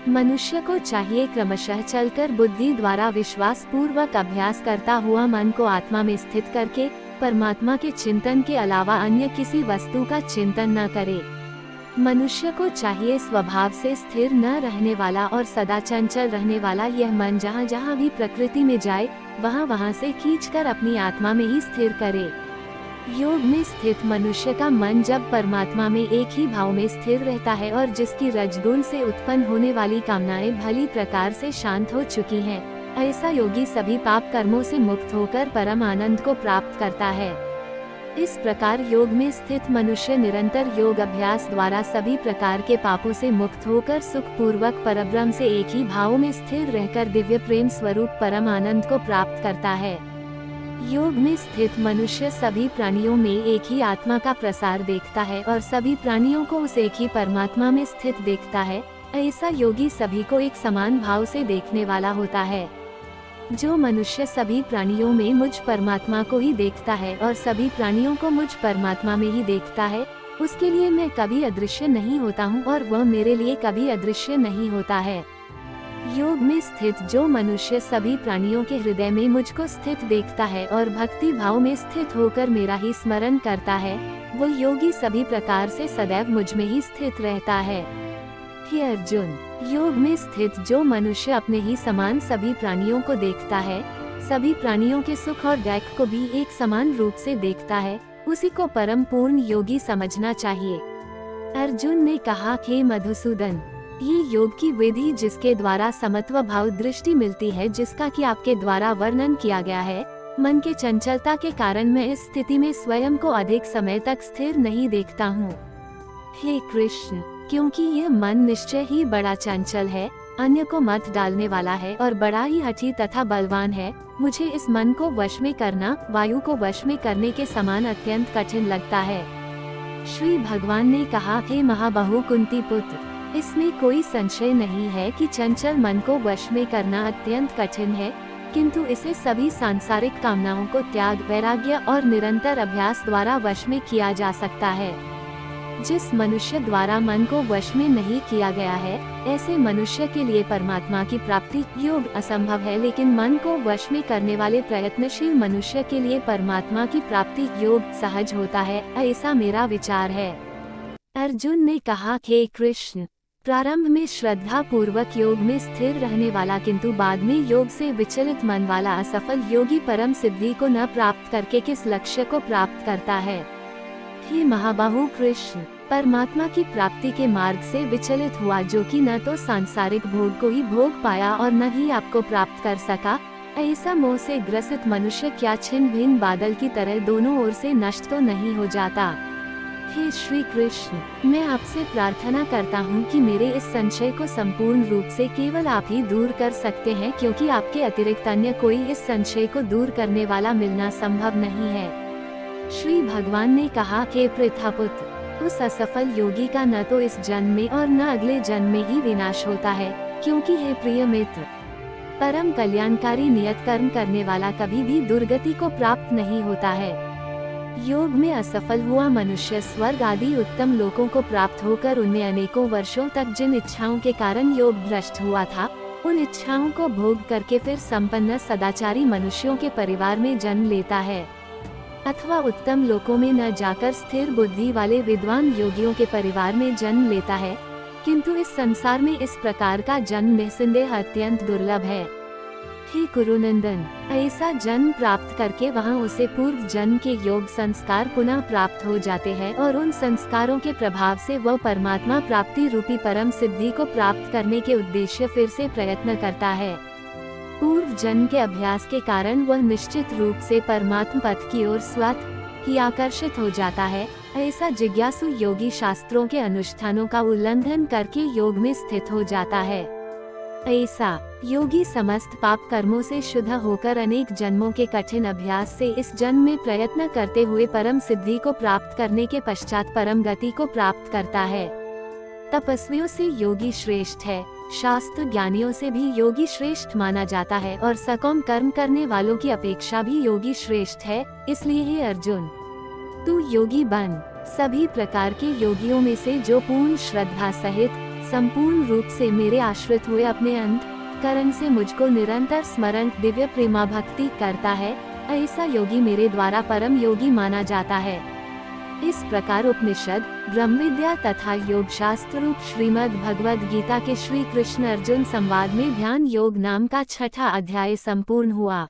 मनुष्य को चाहिए क्रमशः चलकर बुद्धि द्वारा विश्वास पूर्वक अभ्यास करता हुआ मन को आत्मा में स्थित करके परमात्मा के चिंतन के अलावा अन्य किसी वस्तु का चिंतन न करे। मनुष्य को चाहिए स्वभाव से स्थिर न रहने वाला और सदा चंचल रहने वाला यह मन जहाँ जहाँ भी प्रकृति में जाए वहाँ वहाँ से खींचकर अपनी आत्मा में ही स्थिर करे। योग में स्थित मनुष्य का मन जब परमात्मा में एक ही भाव में स्थिर रहता है और जिसकी रजगुण से उत्पन्न होने वाली कामनाएं भली प्रकार से शांत हो चुकी हैं, ऐसा योगी सभी पाप कर्मों से मुक्त होकर परम आनंद को प्राप्त करता है। इस प्रकार योग में स्थित मनुष्य निरंतर योग अभ्यास द्वारा सभी प्रकार के पापों से मुक्त होकर सुख पूर्वक परब्रह्म से एक ही भाव में स्थिर रहकर दिव्य प्रेम स्वरूप परम आनंद को प्राप्त करता है। योग में स्थित मनुष्य सभी प्राणियों में एक ही आत्मा का प्रसार देखता है और सभी प्राणियों को उस एक ही परमात्मा में स्थित देखता है। ऐसा योगी सभी को एक समान भाव से देखने वाला होता है। जो मनुष्य सभी प्राणियों में मुझ परमात्मा को ही देखता है और सभी प्राणियों को मुझ परमात्मा में ही देखता है, उसके लिए मैं कभी अदृश्य नहीं होता हूँ और वह मेरे लिए कभी अदृश्य नहीं होता है। योग में स्थित जो मनुष्य सभी प्राणियों के हृदय में मुझको स्थित देखता है और भक्ति भाव में स्थित होकर मेरा ही स्मरण करता है, वो योगी सभी प्रकार से सदैव मुझ में ही स्थित रहता है। हे अर्जुन, योग में स्थित जो मनुष्य अपने ही समान सभी प्राणियों को देखता है, सभी प्राणियों के सुख और दुख को भी एक समान रूप से देखता है, उसी को परम पूर्ण योगी समझना चाहिए। अर्जुन ने कहा, हे मधुसूदन, ये योग की विधि जिसके द्वारा समत्व भाव दृष्टि मिलती है, जिसका कि आपके द्वारा वर्णन किया गया है, मन के चंचलता के कारण मैं इस स्थिति में स्वयं को अधिक समय तक स्थिर नहीं देखता हूँ। हे कृष्ण, क्योंकि यह मन निश्चय ही बड़ा चंचल है, अन्य को मत डालने वाला है और बड़ा ही हठी तथा बलवान है, मुझे इस मन को वश में करना वायु को वश में करने के समान अत्यंत कठिन लगता है। श्री भगवान ने कहा, हे महाबाहु कुंती पुत्र, इसमें कोई संशय नहीं है कि चंचल मन को वश में करना अत्यंत कठिन है, किंतु इसे सभी सांसारिक कामनाओं को त्याग, वैराग्य और निरंतर अभ्यास द्वारा वश में किया जा सकता है। जिस मनुष्य द्वारा मन को वश में नहीं किया गया है, ऐसे मनुष्य के लिए परमात्मा की प्राप्ति योग असंभव है, लेकिन मन को वश में करने वाले प्रयत्नशील मनुष्य के लिए परमात्मा की प्राप्ति योग सहज होता है, ऐसा मेरा विचार है। अर्जुन ने कहा, हे कृष्ण, प्रारंभ में श्रद्धा पूर्वक योग में स्थिर रहने वाला किंतु बाद में योग से विचलित मन वाला असफल योगी परम सिद्धि को न प्राप्त करके किस लक्ष्य को प्राप्त करता है? हे महाबाहु कृष्ण, परमात्मा की प्राप्ति के मार्ग से विचलित हुआ जो कि न तो सांसारिक भोग को ही भोग पाया और न ही आपको प्राप्त कर सका, ऐसा मोह से ग्रसित मनुष्य क्या छिन्न भिन्न बादल की तरह दोनों ओर से नष्ट तो नहीं हो जाता? हे श्री कृष्ण, मैं आपसे प्रार्थना करता हूँ कि मेरे इस संशय को संपूर्ण रूप से केवल आप ही दूर कर सकते हैं, क्योंकि आपके अतिरिक्त अन्य कोई इस संशय को दूर करने वाला मिलना संभव नहीं है। श्री भगवान ने कहा, हे पृथापुत्र, उस असफल योगी का न तो इस जन्म में और न अगले जन्म में ही विनाश होता है, क्योंकि हे प्रिय मित्र, परम कल्याणकारी नियत कर्म करने वाला कभी भी दुर्गति को प्राप्त नहीं होता है। योग में असफल हुआ मनुष्य स्वर्ग आदि उत्तम लोकों को प्राप्त होकर उनमें अनेकों वर्षों तक जिन इच्छाओं के कारण योग भ्रष्ट हुआ था, उन इच्छाओं को भोग करके फिर संपन्न सदाचारी मनुष्यों के परिवार में जन्म लेता है, अथवा उत्तम लोकों में न जाकर स्थिर बुद्धि वाले विद्वान योगियों के परिवार में जन्म लेता है, किंतु इस संसार में इस प्रकार का जन्म निस्संदेह अत्यंत दुर्लभ है। हे कुरुनंदन, ऐसा जन्म प्राप्त करके वहाँ उसे पूर्व जन्म के योग संस्कार पुनः प्राप्त हो जाते हैं और उन संस्कारों के प्रभाव से वह परमात्मा प्राप्ति रूपी परम सिद्धि को प्राप्त करने के उद्देश्य फिर से प्रयत्न करता है। पूर्व जन्म के अभ्यास के कारण वह निश्चित रूप से परमात्म पथ की ओर स्वतः ही आकर्षित हो जाता है। ऐसा जिज्ञासु योगी शास्त्रों के अनुष्ठानों का उल्लंघन करके योग में स्थित हो जाता है। ऐसा योगी समस्त पाप कर्मों से शुद्ध होकर अनेक जन्मों के कठिन अभ्यास से इस जन्म में प्रयत्न करते हुए परम सिद्धि को प्राप्त करने के पश्चात परम गति को प्राप्त करता है। तपस्वियों से योगी श्रेष्ठ है, शास्त्र ज्ञानियों से भी योगी श्रेष्ठ माना जाता है और सकाम कर्म करने वालों की अपेक्षा भी योगी श्रेष्ठ है। इसलिए हे अर्जुन, तू योगी बन। सभी प्रकार के योगियों में से जो पूर्ण श्रद्धा सहित संपूर्ण रूप से मेरे आश्रित हुए अपने अंतःकरण से मुझको निरंतर स्मरण दिव्य प्रेमा भक्ति करता है, ऐसा योगी मेरे द्वारा परम योगी माना जाता है। इस प्रकार उपनिषद, ब्रह्म विद्या तथा योग शास्त्र रूप श्रीमद् भगवद गीता के श्री कृष्ण अर्जुन संवाद में ध्यान योग नाम का 6ठा अध्याय संपूर्ण हुआ।